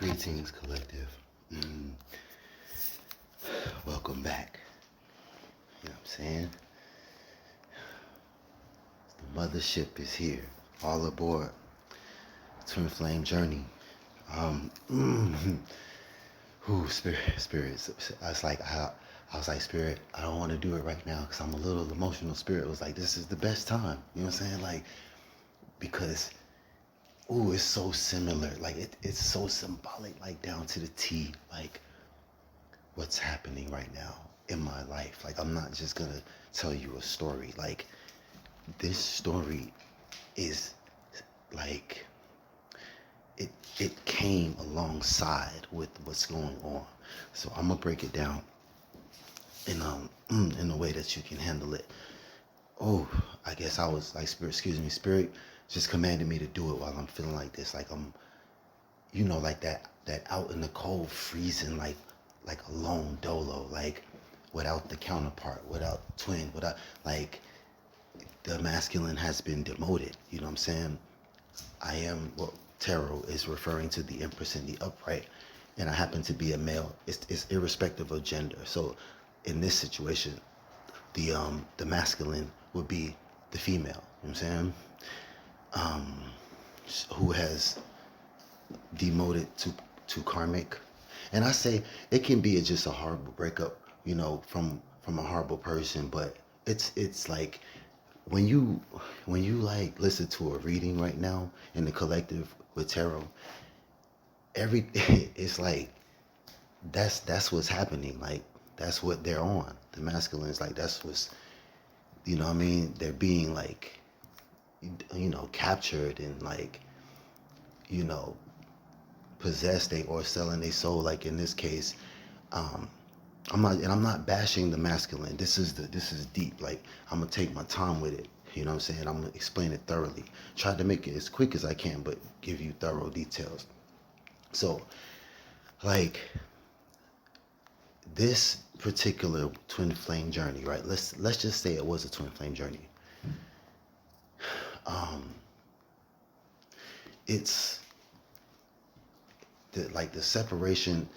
Greetings, collective. Welcome back. You know what I'm saying? The mothership is here. All aboard. TwinFlame journey. Spirit. I was like, Spirit, I don't want to do it right now because I'm a little emotional. Spirit was like, this is the best time. You know what I'm saying? Like, because it's so similar. Like it's so symbolic, like down to the T, like what's happening right now in my life. Like I'm not just gonna tell you a story. Like this story is like it came alongside with what's going on. So I'm gonna break it down in a way that you can handle it. I guess I was like spirit just commanded me to do it while I'm feeling like this. Like I'm like that out in the cold freezing, like a lone dolo, like without the counterpart, without twin, without like the masculine has been demoted. You know what I'm saying? I am what tarot is referring to, the empress in the upright, and I happen to be a male. It's irrespective of gender. So in this situation, the masculine would be the female. You know what I'm saying? Who has demoted to karmic. And I say it can be just a horrible breakup, from a horrible person, but it's like when you like listen to a reading right now in the collective with tarot, every it's like that's what's happening. Like that's what they're on. The masculines, like that's what's, what I mean, they're being like captured and like possessed, or selling their soul. Like in this case, I'm not bashing the masculine. This is deep. Like I'm gonna take my time with it. You know what I'm saying? I'm gonna explain it thoroughly. Try to make it as quick as I can, but give you thorough details. So, like this particular twin flame journey, right? Let's just say it was a twin flame journey. It's the separation,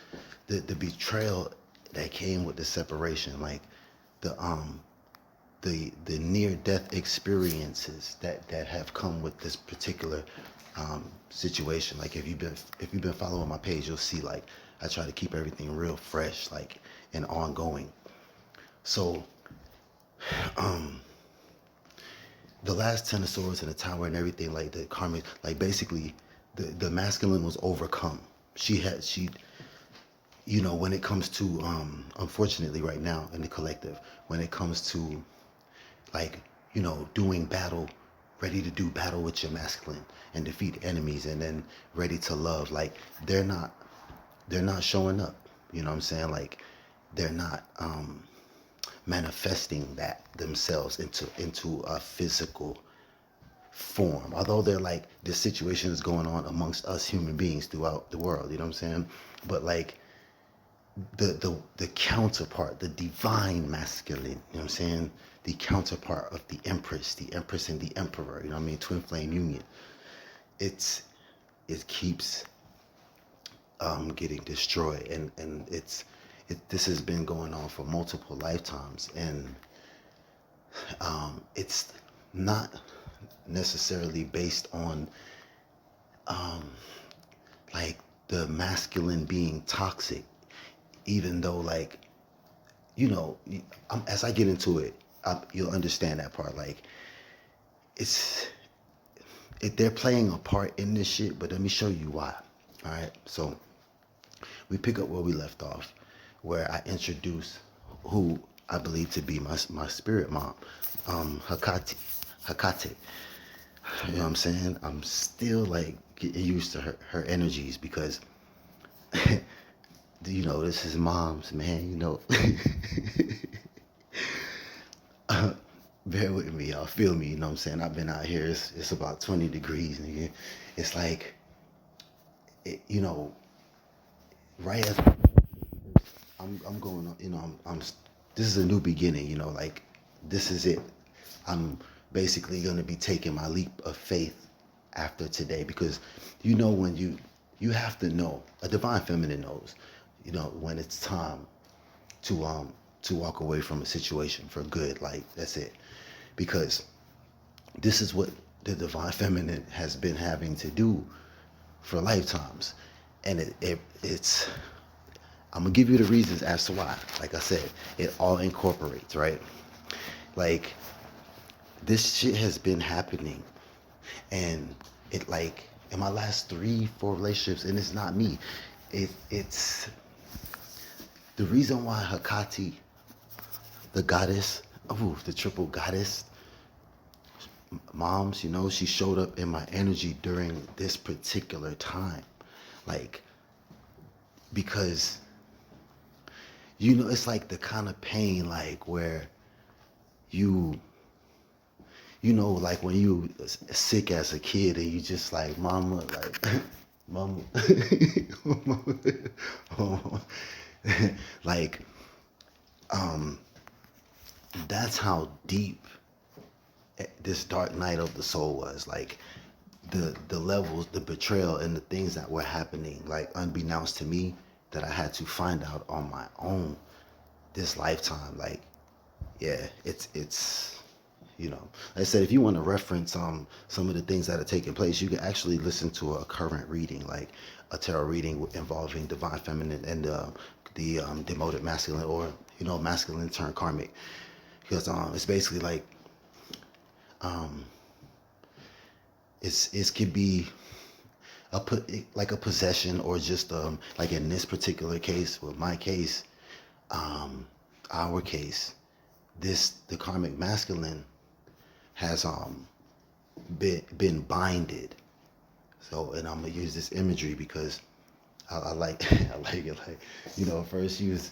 the betrayal that came with the separation, like the near death experiences that have come with this particular situation. Like if you've been following my page, you'll see like I try to keep everything real fresh, like and ongoing. So the last Ten of Swords and the Tower and everything, like the karmic, like basically the masculine was overcome. She when it comes to unfortunately right now in the collective, when it comes to like doing battle, ready to do battle with your masculine and defeat enemies, and then ready to love, like they're not showing up. You know what I'm saying? Like they're not manifesting that themselves into a physical form, although they're like this situation is going on amongst us human beings throughout the world. You know what I'm saying? But like the counterpart, the divine masculine, you know what I'm saying, the counterpart of the empress and the emperor, you know what I mean, twin flame union, it keeps getting destroyed, and this has been going on for multiple lifetimes, and it's not necessarily based on like the masculine being toxic, even though like as I get into it, you'll understand that part. Like they're playing a part in this shit, but let me show you why. All right, so we pick up where we left off, where I introduce who I believe to be my spirit mom, HECATE. You know what I'm saying? I'm still like getting used to her energies because this is mom's, man, bear with me, y'all. Feel me, you know what I'm saying? I've been out here, it's about 20 degrees, nigga. It's like, right as I'm going on, I'm this is a new beginning, like this is it. I'm basically going to be taking my leap of faith after today, because when you have to know, a divine feminine knows, when it's time to walk away from a situation for good. Like, that's it. Because this is what the divine feminine has been having to do for lifetimes. And it's I'm gonna give you the reasons as to why. Like I said, it all incorporates, right? Like, this shit has been happening, and it, like, in my last 3 4 relationships, and it's not me, it's the reason why Hecate, the goddess, the triple goddess, moms, she showed up in my energy during this particular time. Like, because, it's like the kind of pain, like, where you, like when you sick as a kid and you just like, mama, like, mama, like, that's how deep this dark night of the soul was. Like, the levels, the betrayal, and the things that were happening, like, unbeknownst to me, that I had to find out on my own this lifetime. Like, yeah, it's like I said, if you want to reference some of the things that are taking place, you can actually listen to a current reading, like a tarot reading involving divine feminine and the demoted masculine, or masculine turned karmic. Because it's basically like, it could be like a possession, or just like in this particular case, with my case, our case, the karmic masculine has been binded. So, and I'm gonna use this imagery because I like I like it. Like, first use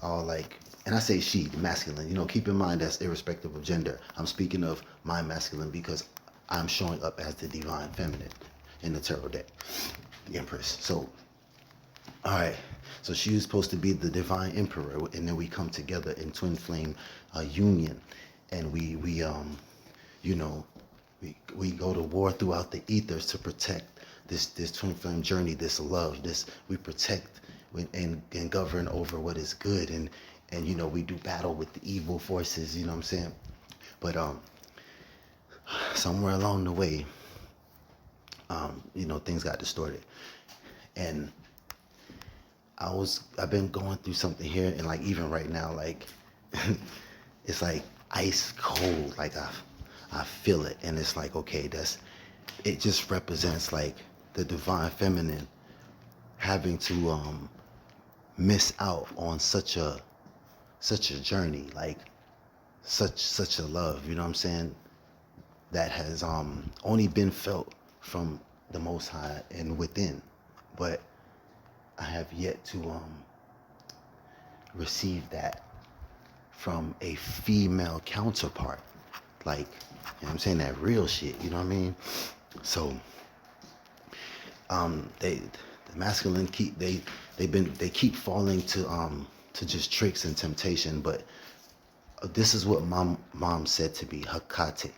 all, like, and I say she, the masculine. Keep in mind that's irrespective of gender. I'm speaking of my masculine because I'm showing up as the divine feminine in the tarot deck, the Empress. So, all right. So she was supposed to be the divine emperor, and then we come together in twin flame union, and you know, we go to war throughout the ethers to protect this twin flame journey, this love, this we protect and govern over what is good, and we do battle with the evil forces. You know what I'm saying? But somewhere along the way, things got distorted, and I've been going through something here, and like even right now, like it's like ice cold. Like I feel it, and it's like, okay, it just represents like the divine feminine having to miss out on such a journey, like such a love, you know what I'm saying, that has only been felt from the Most High and within, but I have yet to receive that from a female counterpart. Like, you know what I'm saying, that real shit, you know what I mean? So the masculine they keep falling to just tricks and temptation. But this is what my mom said to me, HECATE.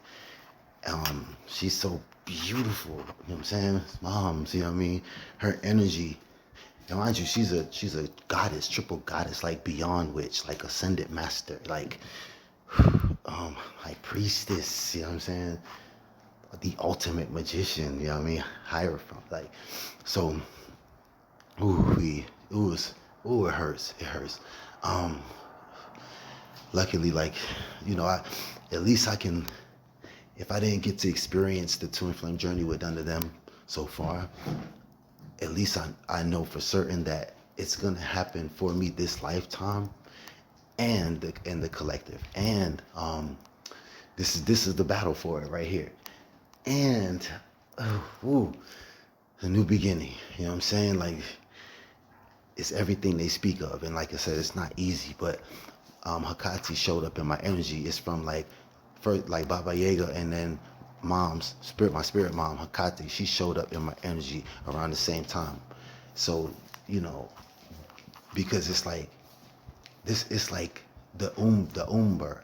She's so beautiful, you know what I'm saying? Moms, you know what I mean? Her energy, and mind you, she's a goddess, triple goddess, like beyond witch, like ascended master, like high priestess, you know what I'm saying? The ultimate magician, you know what I mean? Hierophant, like, so, it hurts, it hurts. Luckily, like, at least I can, if I didn't get to experience the twin flame journey with none of them so far, at least I know for certain that it's gonna happen for me this lifetime, and the collective, and this is the battle for it right here, and a new beginning. You know what I'm saying? Like, it's everything they speak of, and like I said, it's not easy, but HECATE showed up in my energy. It's from like first like Baba Yaga, and then my spirit mom HECATE. She showed up in my energy around the same time. So because it's like this, it's like the umbra.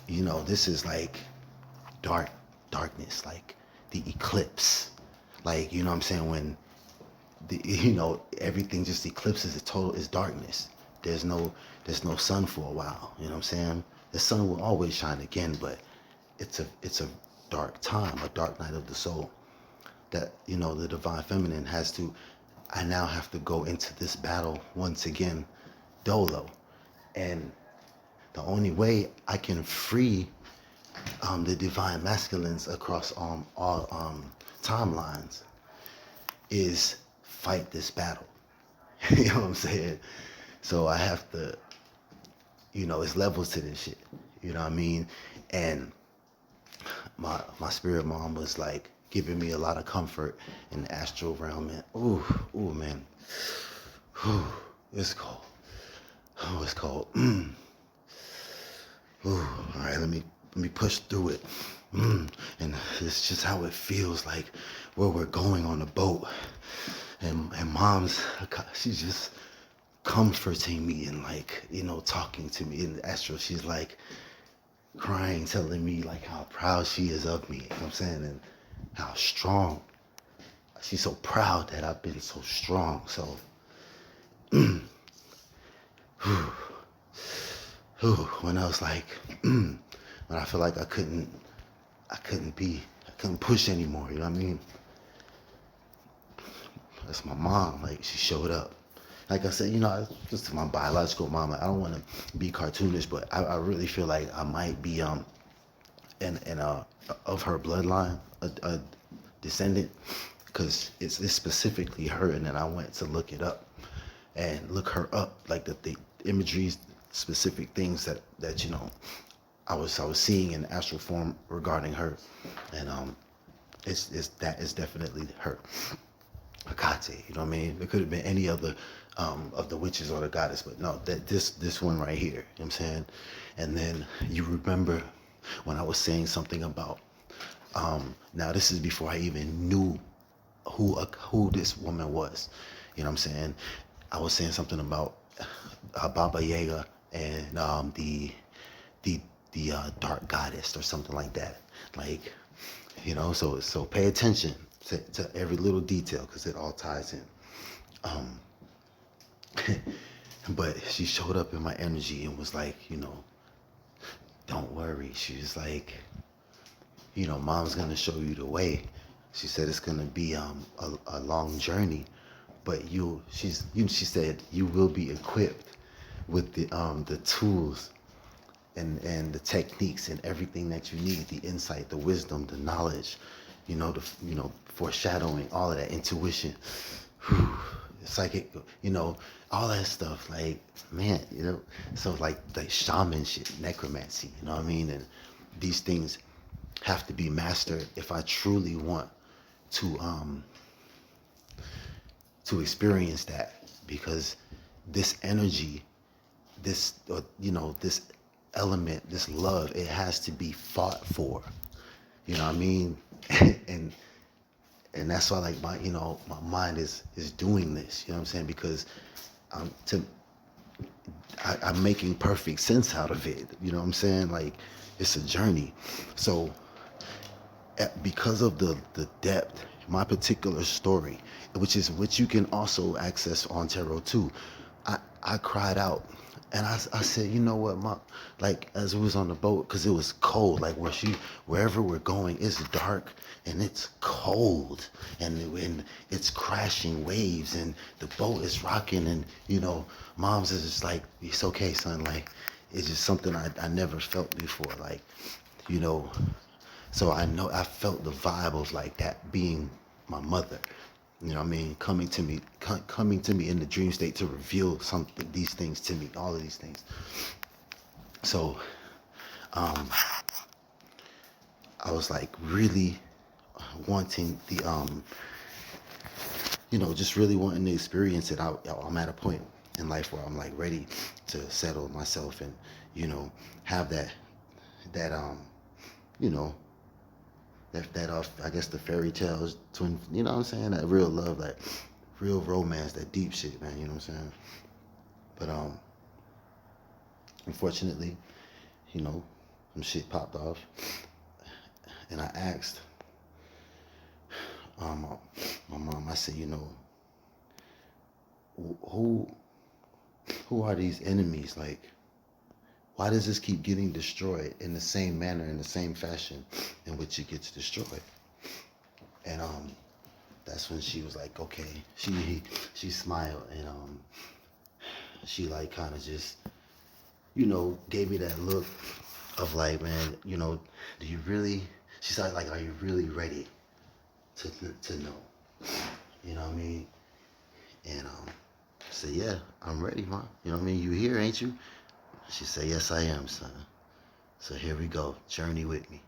This is like darkness, like the eclipse, Like, you know what I'm saying, when you know, everything just eclipses, it's darkness. There's no there's no sun for a while. You know what I'm saying? The sun will always shine again, but it's a dark time, a dark night of the soul. That, you know, the divine feminine has to, I now have to go into this battle once again, dolo. And the only way I can free the divine masculines across all timelines is fight this battle. You know what I'm saying? So I have to, you know, it's levels to this shit. You know what I mean? And my spirit mom was like giving me a lot of comfort in the astral realm. And ooh, man, ooh, it's cold. Oh, it's cold. Ooh, all right, let me push through it. And it's just how it feels like where we're going on the boat. And mom's, she's just comforting me and, like, you know, talking to me in the astral. She's like crying, telling me like how proud she is of me. You know what I'm saying? And how strong. She's so proud that I've been so strong. So when I was like, when I feel like I couldn't push anymore. You know what I mean? That's my mom. Like, she showed up. Like I said, you know, just my biological mom. Like, I don't want to be cartoonish, but I really feel like I might be in of her bloodline, a descendant, because it's specifically her. And then I went to look it up and look her up, like the imageries, specific things that you know I was seeing in astral form regarding her, and it's definitely her. HECATE, you know what I mean? It could have been any other of the witches or the goddess, but no, that this one right here, you know what I'm saying? And then you remember when I was saying something about now this is before I even knew who this woman was. You know what I'm saying? I was saying something about Baba Yaga and the dark goddess or something like that. Like, you know, so pay attention to every little detail because it all ties in. But she showed up in my energy and was like, you know, don't worry. She was like, you know, mom's gonna show you the way. She said it's gonna be a long journey, but she said you will be equipped with the tools and the techniques and everything that you need, the insight, the wisdom, the knowledge, the foreshadowing, all of that intuition, psychic, all that stuff. Like, man, so like shaman shit, necromancy, you know what I mean? And these things have to be mastered if I truly want to experience that, because this energy, this element, this love, it has to be fought for. You know what I mean? and and that's why, like, my mind is doing this. You know what I'm saying? Because I'm making perfect sense out of it. You know what I'm saying? Like, it's a journey. So because of the depth, my particular story, which you can also access on tarot too, I cried out and I said, you know what, Mom, like, as we was on the boat, because it was cold, like wherever we're going, it's dark and it's cold, and it's crashing waves and the boat is rocking, and Mom's is just like, it's okay, son, like, it's just something I never felt before, like, you know. So I know I felt the vibe of, like, that being my mother. You know what I mean? Coming to me in the dream state to reveal these things to me, all of these things. So I was like really wanting just really wanting to experience it. I'm at a point in life where I'm like ready to settle myself and, have that you know, I guess the fairy tales, twin, you know what I'm saying? That real love, like real romance, that deep shit, man, you know what I'm saying? But unfortunately, some shit popped off, and I asked um, my mom, I said, you know, who who are these enemies? Like, why does this keep getting destroyed in the same manner, in the same fashion in which it gets destroyed? And that's when she was like, okay. She smiled, and she like kind of just, you know, gave me that look of like, man, you know, do you really? She started like, are you really ready to know? You know what I mean? And I said, yeah, I'm ready, Mom. You know what I mean? You here, ain't you? She said, yes, I am, son. So here we go. Journey with me.